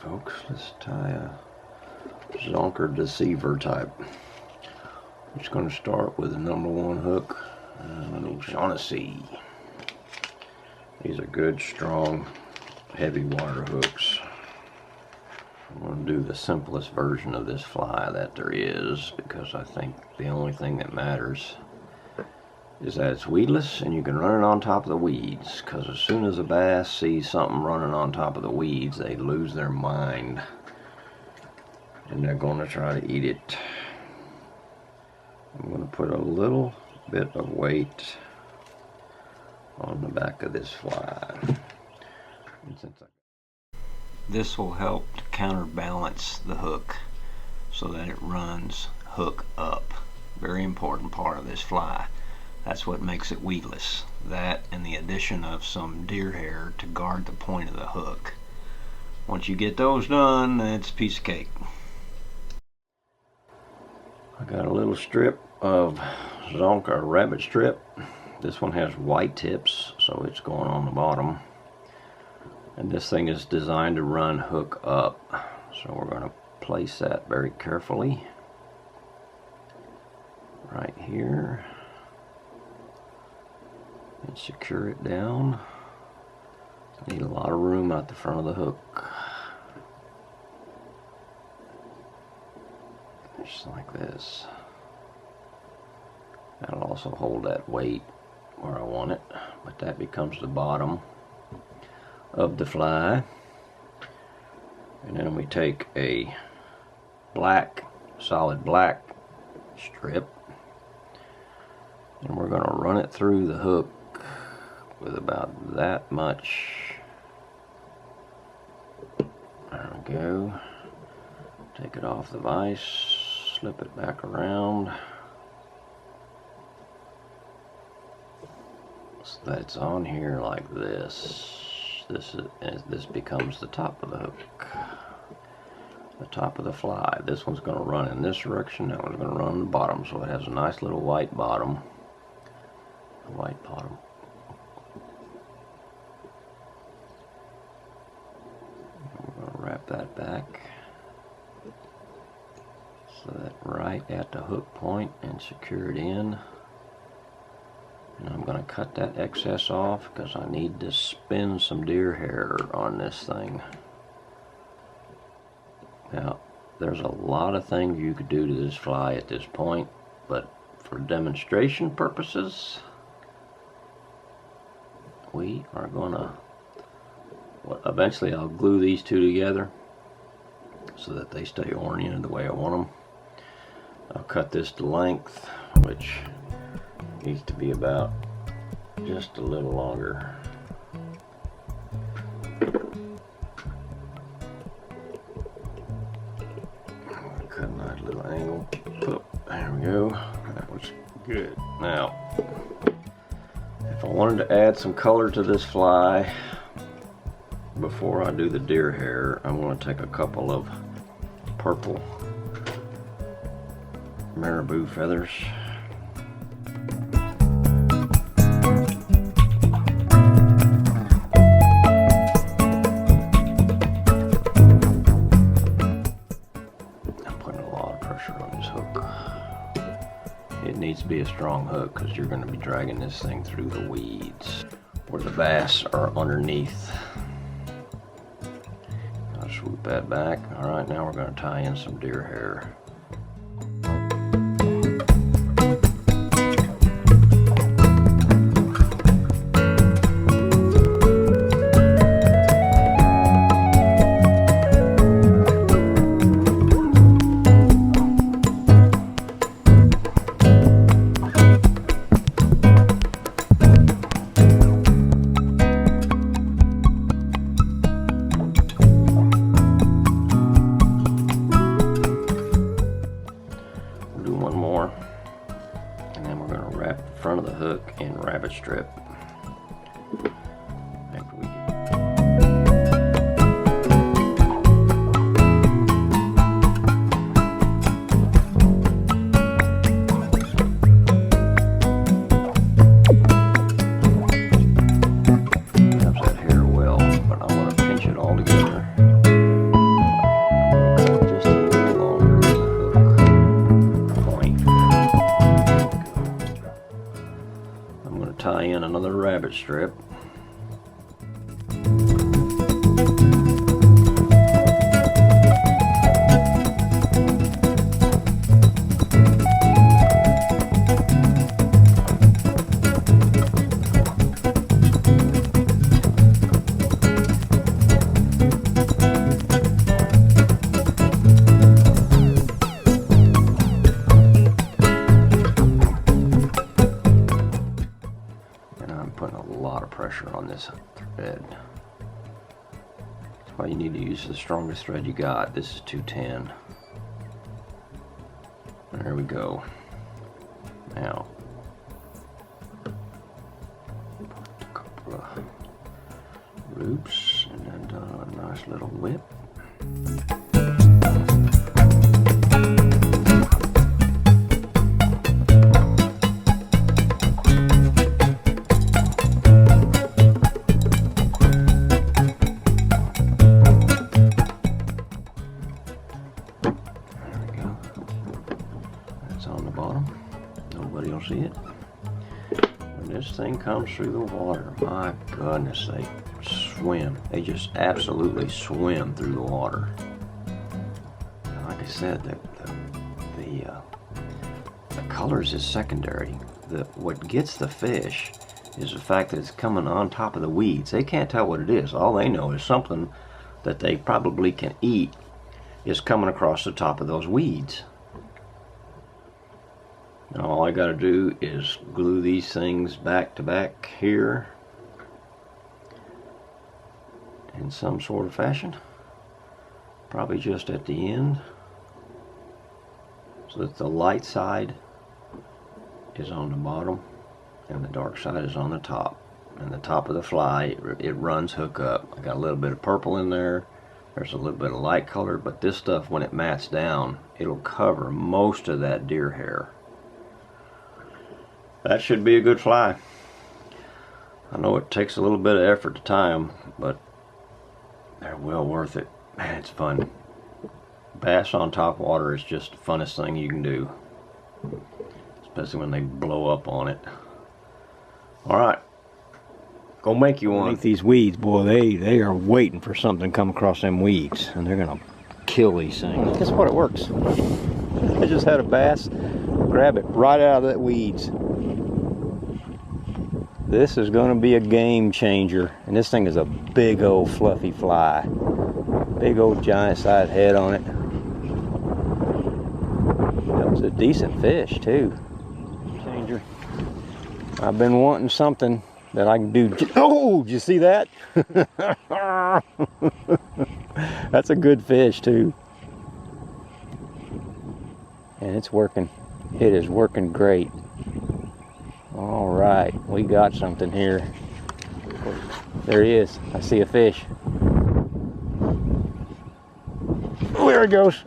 folks. Let's tie a Zonker deceiver type. I'm just going to start with the #1 hook and a little Shaughnessy. These are good, strong, heavy water hooks. I'm going to do the simplest version of this fly that there is, because I think the only thing that matters is that it's weedless and you can run it on top of the weeds, because as soon as a bass sees something running on top of the weeds, they lose their mind and they're going to try to eat it. I'm going to put a little bit of weight on the back of this fly. This will help to counterbalance the hook so that it runs hook up. Very important part of this fly. That's what makes it weedless. That and the addition of some deer hair to guard the point of the hook. Once you get those done, it's a piece of cake. I got a little strip of Zonker rabbit strip. This one has white tips, so it's going on the bottom. And this thing is designed to run hook up. So we're going to place that very carefully right here and secure it down. I need a lot of room at the front of the hook. Just like this. That'll also hold that weight where I want it, but that becomes the bottom of the fly. And then we take a solid black strip, and we're going to run it through the hook with about that much. There we go. Take it off the vise, slip it back around so that it's on here like this. This becomes the top of the hook, the top of the fly. This one's going to run in this direction. That one's going to run on the bottom, so it has a nice little white bottom. White bottom. We're going to wrap that back so that right at the hook point and secure it in. And I'm going to cut that excess off because I need to spin some deer hair on this thing. Now, there's a lot of things you could do to this fly at this point, but for demonstration purposes, we are going to, eventually I'll glue these two together so that they stay oriented the way I want them. I'll cut this to length, which needs to be about just a little longer. Cut a nice little angle. Oh, there we go. That was good. Now, if I wanted to add some color to this fly before I do the deer hair, I'm going to take a couple of purple marabou feathers. It needs to be a strong hook because you're going to be dragging this thing through the weeds where the bass are underneath. I'll swoop that back. Alright, now we're going to tie in some deer hair. Front of the hook in rabbit strip. After we grabs that hair well, but I'm going to pinch it all together. rabbit strip. Putting a lot of pressure on this thread. That's why you need to use the strongest thread you got. This is 210. There we go. Now, put a couple of loops and then a nice little whip. On the bottom, nobody will see it. When this thing comes through the water, my goodness, they swim. They just absolutely swim through the water. And like I said, the colors is secondary. What gets the fish is the fact that it's coming on top of the weeds. They can't tell what it is. All they know is something that they probably can eat is coming across the top of those weeds. Now all I got to do is glue these things back to back here in some sort of fashion, probably just at the end, so that the light side is on the bottom and the dark side is on the top. And the top of the fly, it runs hook up. I got a little bit of purple in there. There's a little bit of light color, but this stuff, when it mats down, it'll cover most of that deer hair. That should be a good fly. I know it takes a little bit of effort to tie them, but they're well worth it. Man, it's fun. Bass on top water is just the funnest thing you can do, especially when they blow up on it. All right, go make you one. These weeds, boy, they are waiting for something to come across them weeds, and they're gonna kill these things. Guess what? It works. I just had a bass grab it right out of that weeds. This is going to be a game changer, and this thing is a big old fluffy fly, big old giant sized head on it. That was a decent fish too. Changer. I've been wanting something that I can do. Oh, did you see that? That's a good fish too, and it's working. It is working great. All right, we got something here. There he is. I see a fish. Oh, there he goes.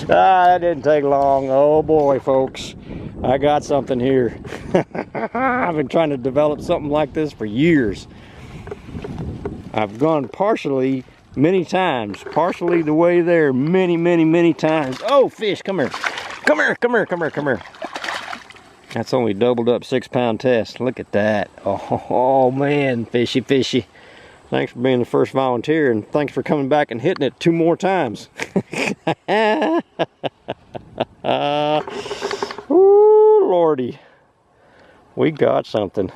That didn't take long. Oh boy, folks, I got something here. I've been trying to develop something like this for years. I've gone partially many times, partially the way there many times. Oh, fish, come here. Come here, come here, come here, come here. That's only doubled up 6-pound test. Look at that. Oh man, fishy, fishy. Thanks for being the first volunteer, and thanks for coming back and hitting it 2 more times. Ooh, Lordy. We got something.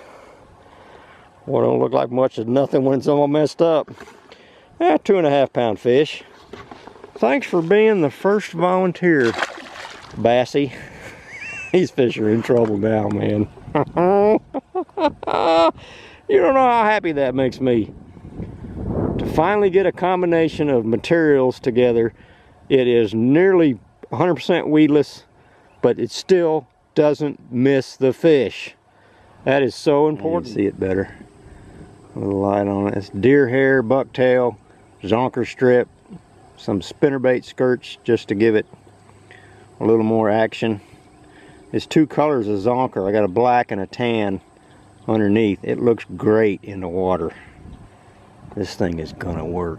Well, don't look like much of nothing when it's all messed up. 2.5-pound fish. Thanks for being the first volunteer, Bassy. These fish are in trouble now, man. You don't know how happy that makes me. To finally get a combination of materials together. It is nearly 100% weedless, but it still doesn't miss the fish. That is so important. You can see it better. A little light on it. It's deer hair, bucktail, zonker strip, some spinnerbait skirts just to give it a little more action. It's 2 colors of zonker. I got a black and a tan underneath. It looks great in the water. This thing is gonna work.